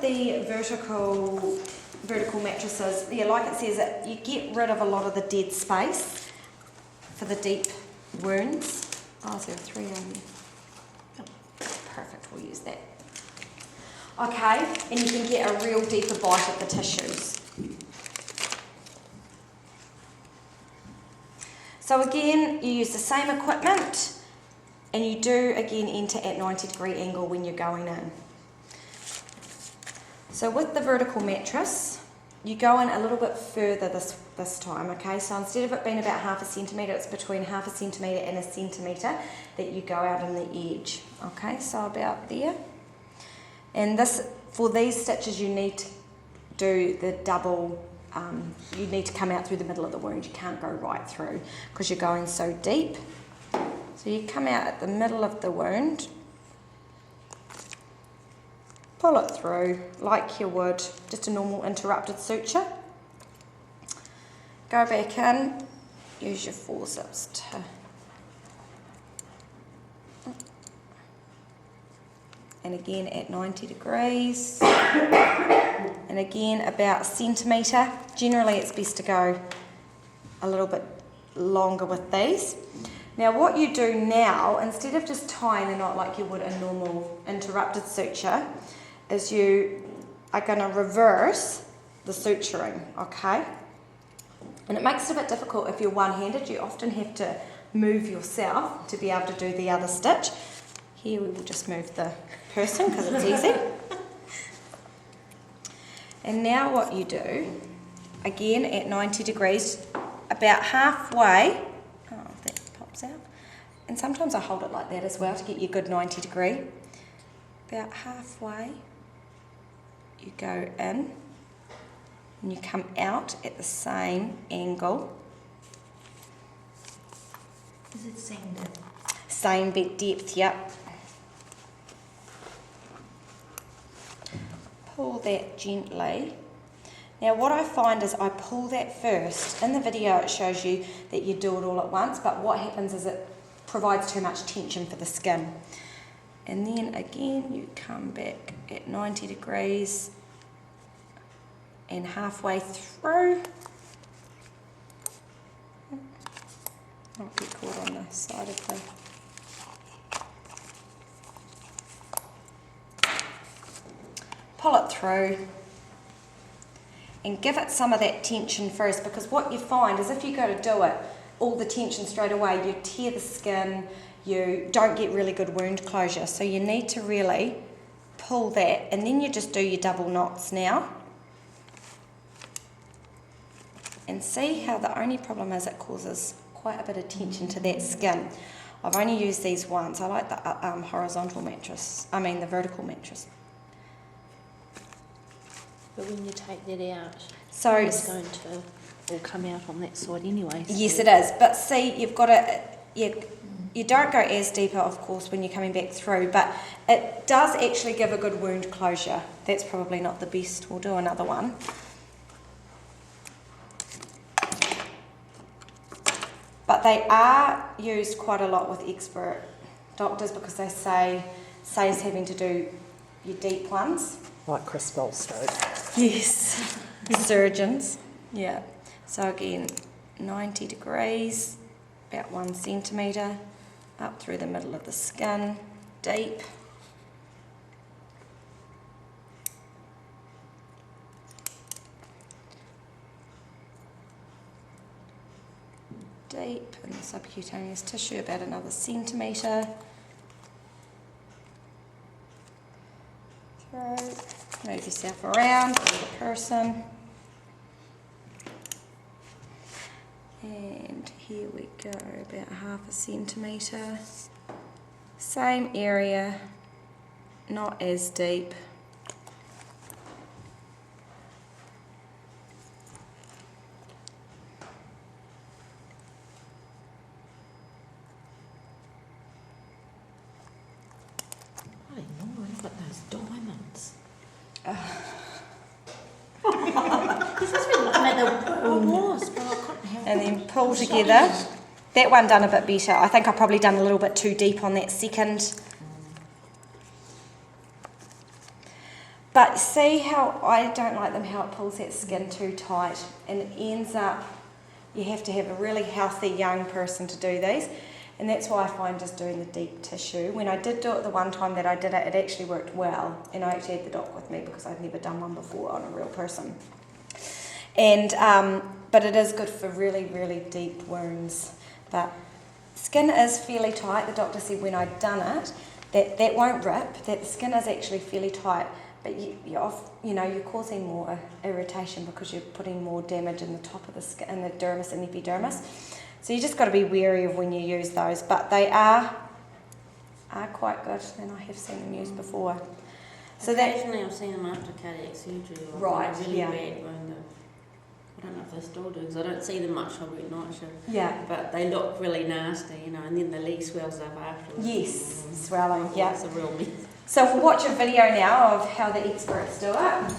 the vertical mattresses, yeah, like it says, you get rid of a lot of the dead space for the deep wounds. Oh, is there 3 on there? Perfect, we'll use that. Okay, and you can get a real deeper bite of the tissues. So again, you use the same equipment and you do again enter at 90-degree angle when you're going in. So with the vertical mattress, you go in a little bit further this time, okay? So instead of it being about 1/2 centimetre, it's between 1/2 centimetre and 1 centimetre that you go out on the edge, okay? So about there. And this, for these stitches, you need to do the double, you need to come out through the middle of the wound. You can't go right through because you're going so deep. So you come out at the middle of the wound, pull it through like you would just a normal interrupted suture. Go back in, use your forceps to and again at 90 degrees and again about 1 centimetre. Generally it's best to go a little bit longer with these. Now what you do now, instead of just tying the knot like you would a normal interrupted suture, is you are going to reverse the suturing, okay? And it makes it a bit difficult if you're one-handed. You often have to move yourself to be able to do the other stitch. Here we will just move the person because it's easy. And now what you do, again at 90 degrees, about halfway, oh that pops out, and sometimes I hold it like that as well to get you a good 90 degree. About halfway, you go in and you come out at the same angle. Is it same depth? Same bit depth, yep. Pull that gently. Now what I find is I pull that first. In the video it shows you that you do it all at once, but what happens is it provides too much tension for the skin. And then again you come back at 90 degrees and halfway through. Might get caught on the side of the pull it through and give it some of that tension first, because what you find is if you go to do it all the tension straight away, you tear the skin, you don't get really good wound closure. So you need to really pull that, and then you just do your double knots now. And see how the only problem is it causes quite a bit of tension to that skin. I've only used these once. I like the horizontal mattress, the vertical mattress. But when you take that out, so it's going to all come out on that side anyway. So yes, it is. But see, you've got to, you don't go as deeper, of course, when you're coming back through, but it does actually give a good wound closure. That's probably not the best. We'll do another one. But they are used quite a lot with expert doctors because they say saves having to do your deep ones. Like Chris Bolstow. Yes, surgeons. Yeah. So again, 90 degrees, about 1 centimetre, up through the middle of the skin, deep. Deep in the subcutaneous tissue, about another centimetre. Through, move yourself around with the person. And here we go, about 1/2 centimetre. Same area, not as deep. I know, I've got those diamonds. This is really looking at the was, but I couldn't help And it. then pull together. That one done a bit better. I think I've probably done a little bit too deep on that second. But see how I don't like them, how it pulls that skin too tight, and it ends up, you have to have a really healthy young person to do these, and that's why I find just doing the deep tissue. When I did do it the one time that I did it, it actually worked well, and I actually had the doc with me because I'd never done one before on a real person. And but it is good for really, really deep wounds. But skin is fairly tight. The doctor said when I'd done it, that won't rip, that the skin is actually fairly tight, but you're causing more irritation because you're putting more damage in the top of the skin, in the dermis and epidermis. So you just got to be wary of when you use those, but they are quite good, and I have seen them used before. So occasionally I've seen them after cardiac surgery, or right, a really yeah. bad wound. I don't know if they still do, because I don't see them much over at night shift. Yeah. But they look really nasty, and then the leg swells up afterwards. Yes, swelling, yeah. It's a real mess. So we'll watch a video now of how the experts do it.